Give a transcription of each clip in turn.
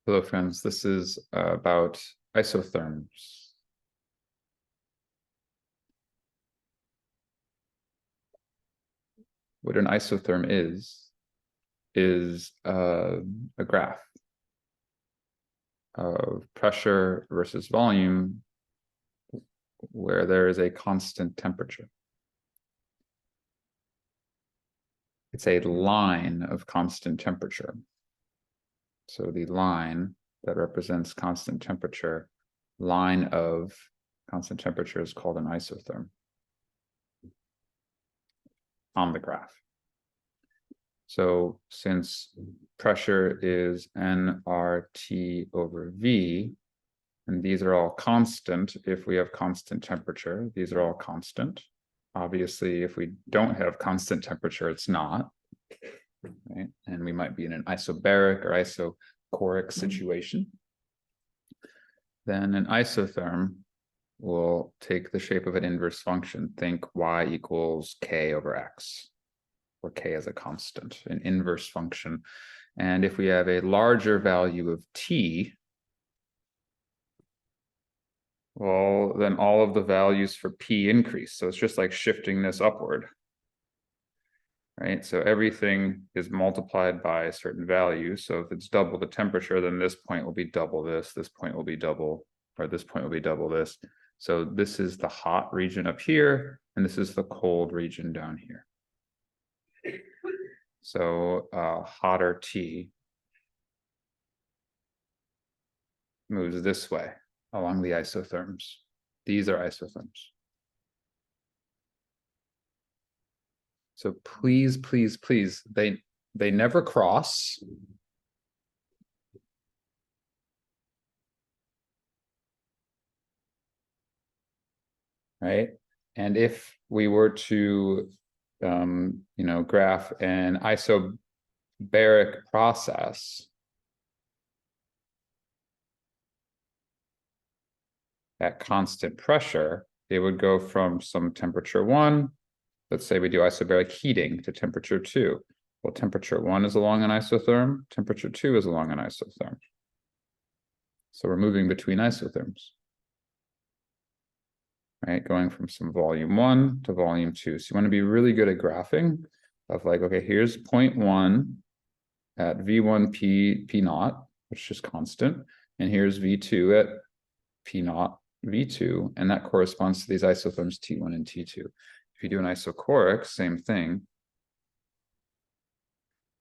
Hello, friends. This is about isotherms. What an isotherm is a graph of pressure versus volume where there is a constant temperature. It's a line of constant temperature. So the line that represents constant temperature, line of constant temperature, is called an isotherm on the graph. So since pressure is nRT over V, and these are all constant if we have constant temperature, these are all constant. Obviously, if we don't have constant temperature, it's not, right? And we might be in an isobaric or isochoric situation. Then an isotherm will take the shape of an inverse function. Think y equals k over x, where k is a constant, an inverse function. And if we have a larger value of t, well, then all of the values for p increase. So it's just like shifting this upward, right? So everything is multiplied by a certain value. So if it's double the temperature, then this point will be double this point will be double, or this point will be double this. So this is the hot region up here, and this is the cold region down here. So hotter T moves this way along the isotherms. These are isotherms. So please, please, please, they never cross. Right? And if we were to graph an isobaric process at constant pressure, it would go from some temperature 1, let's say we do isobaric heating, to temperature 2. Well, temperature 1 is along an isotherm, temperature 2 is along an isotherm. So we're moving between isotherms, right? Going from some volume 1 to volume 2. So you want to be really good at graphing of like, okay, here's point 1 at V1 P naught, which is constant, and here's V2 at P naught V2, and that corresponds to these isotherms T1 and T2. If you do an isochoric, same thing.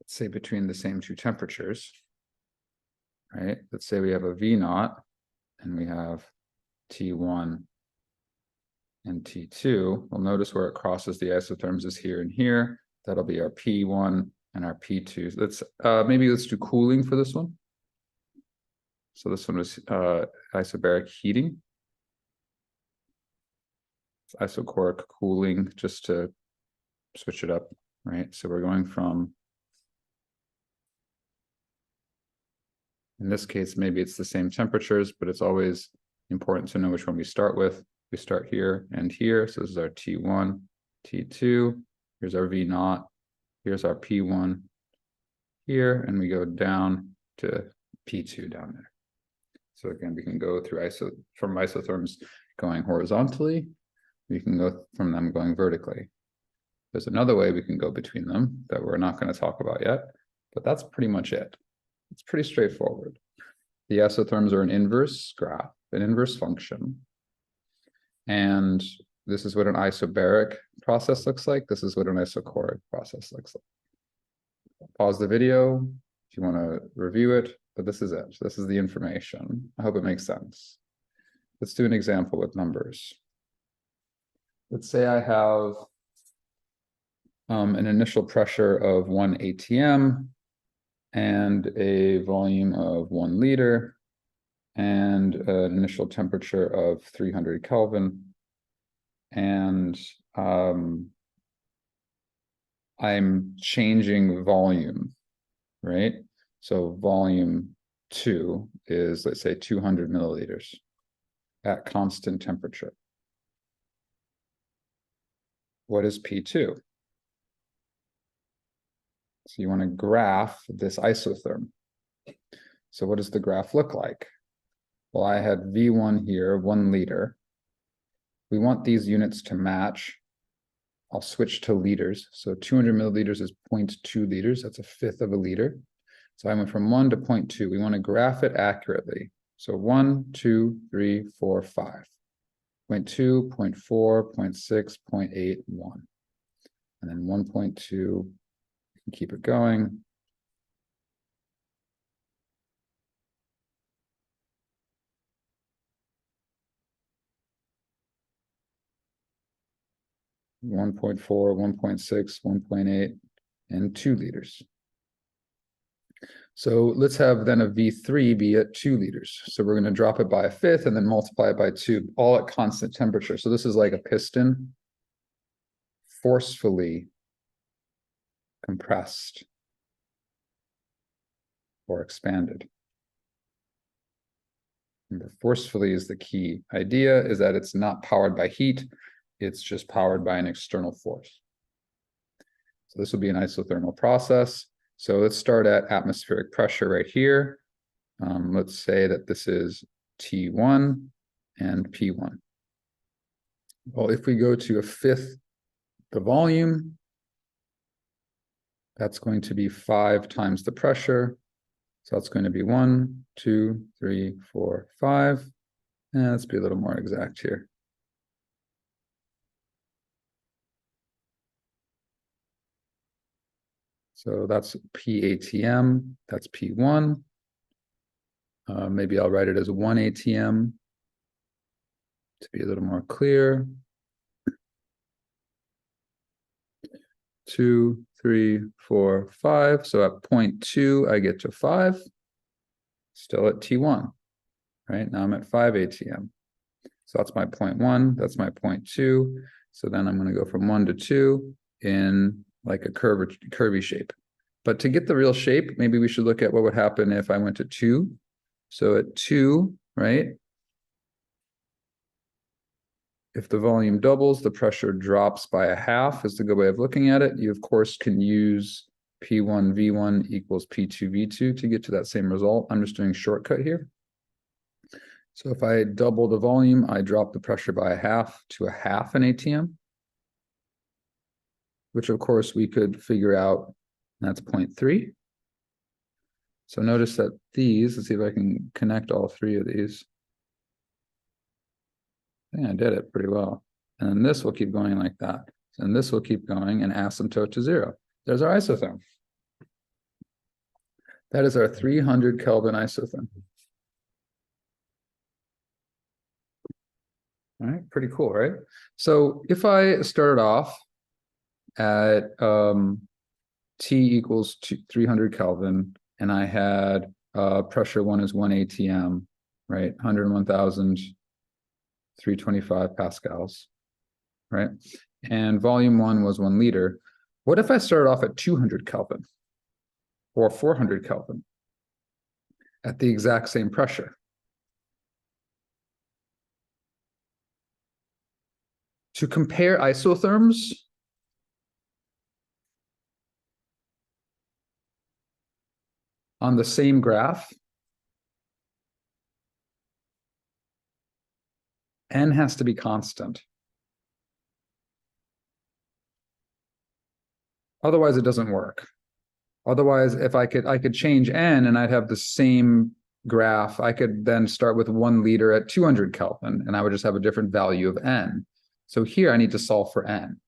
Let's say between the same two temperatures, right? Let's say we have a V naught and we have T1 and T2. We'll notice where it crosses the isotherms is here and here. That'll be our P1 and our P2. Let's maybe let's do cooling for this one. So this one was isobaric heating. It's isochoric cooling, just to switch it up, right? So we're going from, in this case, maybe it's the same temperatures, but it's always important to know which one we start with. We start here and here. So this is our T1, T2. Here's our V naught. Here's our P1 here, and we go down to P2 down there. So again, we can go through from isotherms going horizontally. We can go from them going vertically. There's another way we can go between them that we're not going to talk about yet, but that's pretty much it. It's pretty straightforward. The isotherms are an inverse graph, an inverse function. And this is what an isobaric process looks like. This is what an isochoric process looks like. Pause the video if you want to review it, but this is it. This is the information. I hope it makes sense. Let's do an example with numbers. Let's say I have an initial pressure of 1 atm and a volume of 1 liter and an initial temperature of 300 Kelvin. And I'm changing volume, right? So volume 2 is, let's say, 200 milliliters at constant temperature. What is P2? So you want to graph this isotherm. So what does the graph look like? Well, I had V1 here, 1 liter. We want these units to match. I'll switch to liters. So 200 milliliters is 0.2 liters. That's a fifth of a liter. So I went from 1 to 0.2. We want to graph it accurately. So 1, 2, 3, 4, 5. 0.2, 0.4, 0.6, 0.8, 1. And then 1.2, keep it going. One 1.4, 1.6, 1.8, and 2 liters. So let's have then a V3 be at 2 liters. So we're going to drop it by a fifth and then multiply it by 2, all at constant temperature. So this is like a piston forcefully compressed or expanded. Remember, forcefully is the key idea, is that it's not powered by heat, it's just powered by an external force. So this will be an isothermal process. So let's start at atmospheric pressure right here. Let's say that this is T1 and P1. Well, if we go to a fifth the volume, that's going to be 5 times the pressure. So that's going to be 1, 2, 3, 4, 5. And let's be a little more exact here. So that's PATM, that's P1. Maybe I'll write it as 1 ATM to be a little more clear. 2, 3, 4, 5. So at 0.2, I get to 5. Still at T1, right? Now I'm at 5 ATM. So that's my 0.1, that's my 0.2. So then I'm going to go from 1 to 2 in like a curvy shape. But to get the real shape, maybe we should look at what would happen if I went to 2. So at 2, right? If the volume doubles, the pressure drops by a half is the good way of looking at it. You, of course, can use P1 V1 equals P2 V2 to get to that same result. I'm just doing a shortcut here. So if I double the volume, I drop the pressure by a half to a half an ATM, which of course we could figure out, that's 0.3. So notice that these, let's see if I can connect all 3 of these. I think I did it pretty well. And then this will keep going like that. And this will keep going and asymptote to 0. There's our isotherm. That is our 300 Kelvin isotherm. All right, pretty cool, right? So if I started off at T equals 300 Kelvin, and I had pressure 1 is 1 ATM, right? 101,325 pascals, right? And volume 1 was 1 liter. What if I started off at 200 Kelvin or 400 Kelvin at the exact same pressure? To compare isotherms, on the same graph, N has to be constant. Otherwise, it doesn't work. Otherwise, if I could change N and I'd have the same graph, I could then start with 1 liter at 200 Kelvin, and I would just have a different value of N. So here I need to solve for N.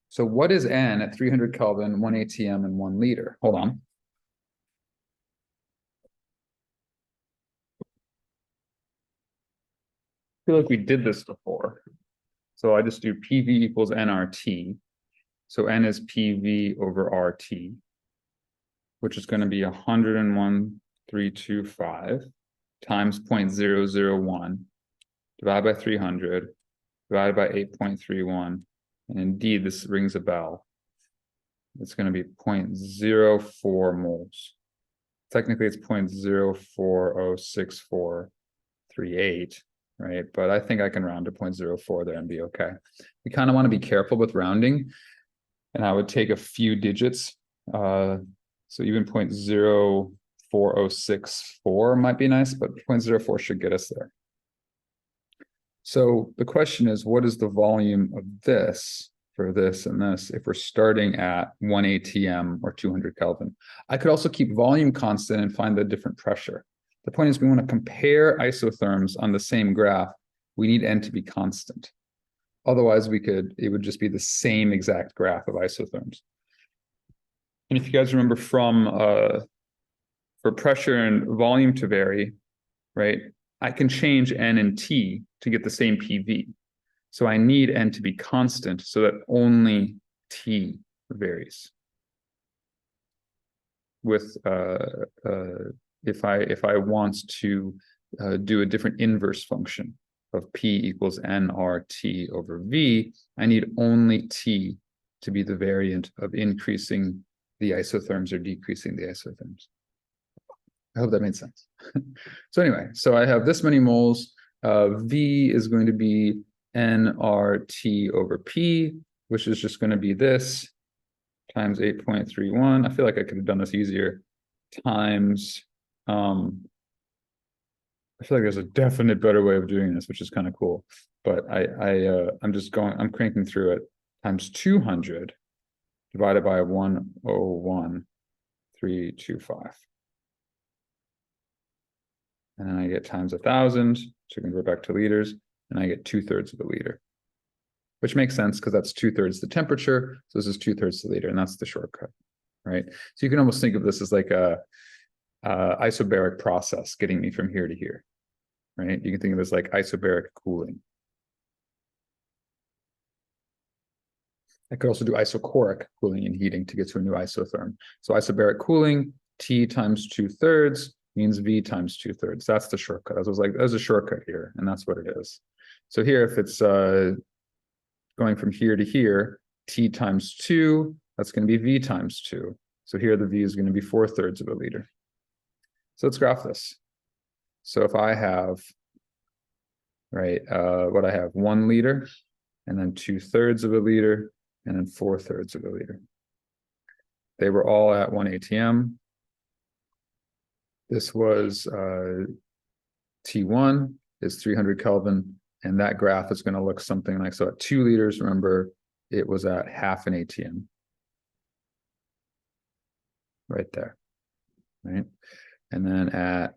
So what is N at 300 Kelvin, 1 ATM, and 1 liter? Hold on. I feel like we did this before. So I just do PV equals nRT. So N is PV over RT, which is going to be 101,325 times 0.001 divided by 300 divided by 8.31. And indeed, this rings a bell. It's going to be 0.04 moles. Technically, it's 0.04064338, right? But I think I can round to 0.04 there and be okay. We kind of want to be careful with rounding, and I would take a few digits. So even 0.04 0.4064 might be nice, but 0.04 should get us there. So the question is, what is the volume of this for this and this if we're starting at 1 atm or 200 Kelvin? I could also keep volume constant and find the different pressure. The point is we want to compare isotherms on the same graph. We need N to be constant. Otherwise, it would just be the same exact graph of isotherms. And if you guys remember from for pressure and volume to vary, right, I can change N and T to get the same PV. So I need N to be constant so that only T varies. With if I want to do a different inverse function of P equals nRT over V, I need only T to be the variant of increasing the isotherms or decreasing the isotherms. I hope that made sense. So anyway, so I have this many moles. V is going to be nRT over P, which is just going to be this times 8.31. I feel like I could have done this easier. Times, I feel like there's a definite better way of doing this, which is kind of cool. But I'm cranking through it. Times 200 divided by 101,325. And then I get times 1,000, so convert back to liters, and I get 2/3 of a liter, which makes sense because that's 2/3 the temperature. So this is 2/3 the liter, and that's the shortcut, right? So you can almost think of this as like a isobaric process getting me from here to here, right? You can think of this like isobaric cooling. I could also do isochoric cooling and heating to get to a new isotherm. So isobaric cooling, T times 2/3 means V times 2/3. That's the shortcut. I was like, there's a shortcut here, and that's what it is. So here, if it's going from here to here, T times 2, that's going to be V times 2. So here the V is going to be 4/3 of a liter. So let's graph this. So if I have, right, what I have, 1 liter, and then 2/3 of a liter, and then 4/3 of a liter. They were all at 1 atm. This was T1 is 300 Kelvin, and that graph is going to look something like, so at 2 liters, remember, it was at 1/2 an atm. Right there, right? And then at,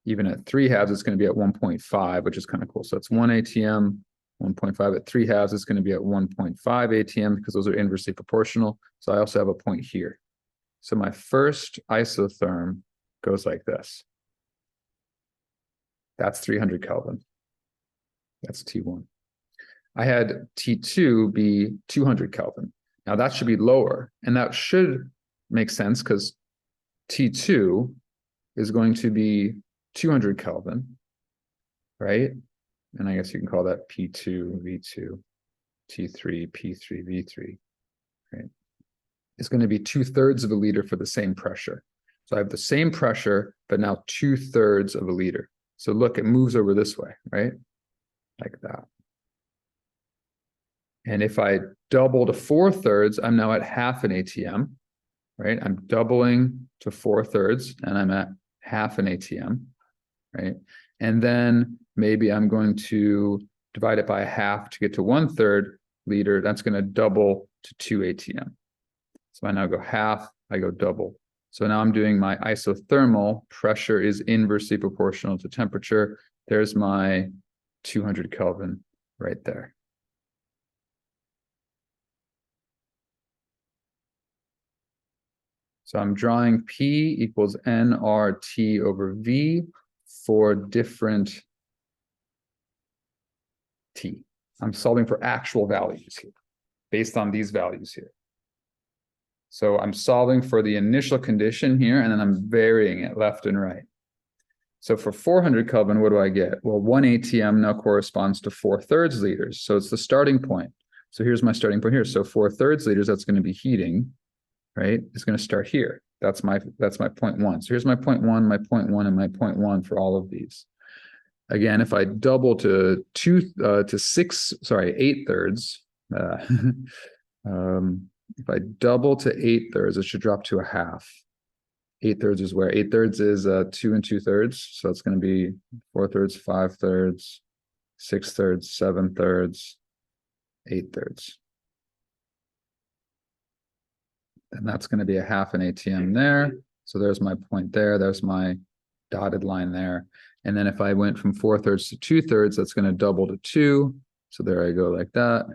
even at 3/2, it's going to be at 1.5, which is kind of cool. So it's 1 atm, 1.5 at 3/2, it's going to be at 1.5 atm because those are inversely proportional. So I also have a point here. So my first isotherm goes like this. That's 300 Kelvin. That's T1. I had T2 be 200 Kelvin. Now that should be lower, and that should make sense because T2 is going to be 200 Kelvin, right? And I guess you can call that P2, V2, T3, P3, V3, right? It's going to be 2/3 of a liter for the same pressure. So I have the same pressure, but now 2/3 of a liter. So look, it moves over this way, right? Like that. And if I double to 4/3, I'm now at 1/2 an atm, right? I'm doubling to 4/3, and I'm at 1/2 an atm, right? And then maybe I'm going to divide it by 1/2 to get to 1/3 liter. That's going to double to 2 atm. So I now go 1/2, I go double. So now I'm doing my isothermal. Pressure is inversely proportional to temperature. There's my 200 Kelvin right there. So I'm drawing P equals nRT over V for different T. I'm solving for actual values here, based on these values here. So I'm solving for the initial condition here, and then I'm varying it left and right. So for 400 Kelvin, what do I get? Well, 1 atm now corresponds to 4/3 liters. So it's the starting point. So here's my starting point here. So 4/3 liters, that's going to be heating, right? It's going to start here. That's my point 1. So here's my point 1, my point 1, and my point 1 for all of these. Again, if I double to 8/3, if I double to 8/3, it should drop to 1/2. 8/3 is where? 8/3 is 2 2/3. So it's going to be 4/3, 5/3, 6/3, 7/3, 8/3. And that's going to be a half an ATM there. So there's my point there. There's my dotted line there. And then if I went from 4/3 to 2/3, that's going to double to 2. So there I go like that.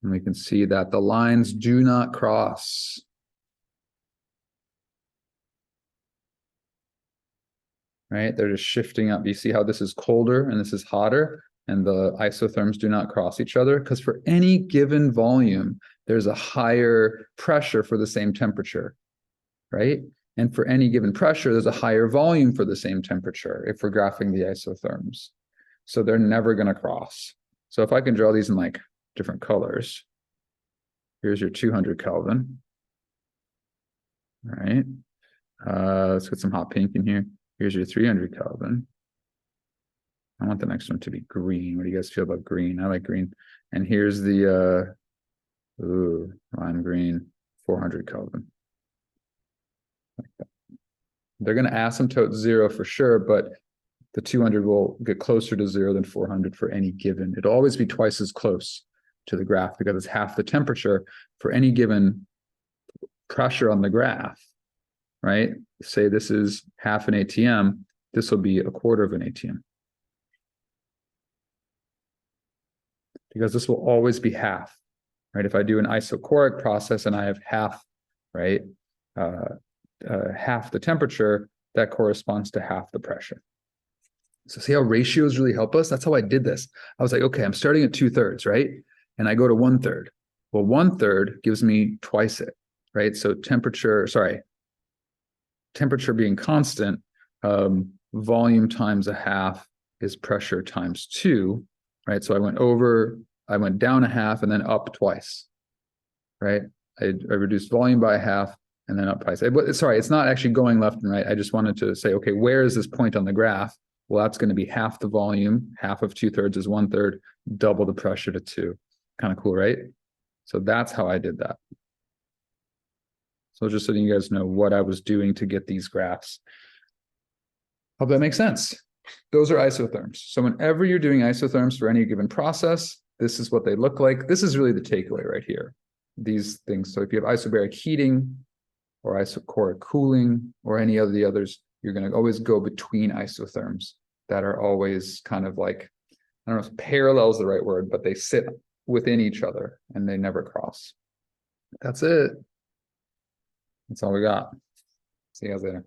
And we can see that the lines do not cross. Right? They're just shifting up. You see how this is colder and this is hotter, and the isotherms do not cross each other? Because for any given volume, there's a higher pressure for the same temperature, right? And for any given pressure, there's a higher volume for the same temperature if we're graphing the isotherms. So they're never going to cross. So if I can draw these in like different colors, here's your 200 Kelvin. All right. Let's get some hot pink in here. Here's your 300 Kelvin. I want the next one to be green. What do you guys feel about green? I like green. And here's the lime green, 400 Kelvin. Like that. They're going to asymptote 0 for sure, but the 200 will get closer to 0 than 400 for any given. It'll always be twice as close to the graph because it's half the temperature for any given pressure on the graph, right? Say this is half an ATM, this will be a quarter of an ATM. Because this will always be half, right? If I do an isochoric process and I have half, right, half the temperature, that corresponds to half the pressure. So see how ratios really help us? That's how I did this. I was like, okay, I'm starting at 2/3, right? And I go to 1/3. Well, 1/3 gives me twice it, right? So temperature being constant, volume times a half is pressure times 2, right? So I went down a half and then up twice, right? I reduced volume by a half and then up twice. Sorry, it's not actually going left and right. I just wanted to say, okay, where is this point on the graph? Well, that's going to be half the volume. Half of 2/3 is 1/3, double the pressure to 2. Kind of cool, right? So that's how I did that. So just so you guys know what I was doing to get these graphs. Hope that makes sense. Those are isotherms. So whenever you're doing isotherms for any given process, this is what they look like. This is really the takeaway right here. These things. So if you have isobaric heating or isochoric cooling or any of the others, you're going to always go between isotherms that are always kind of like, I don't know if parallel is the right word, but they sit within each other and they never cross. That's it. That's all we got. See you guys later.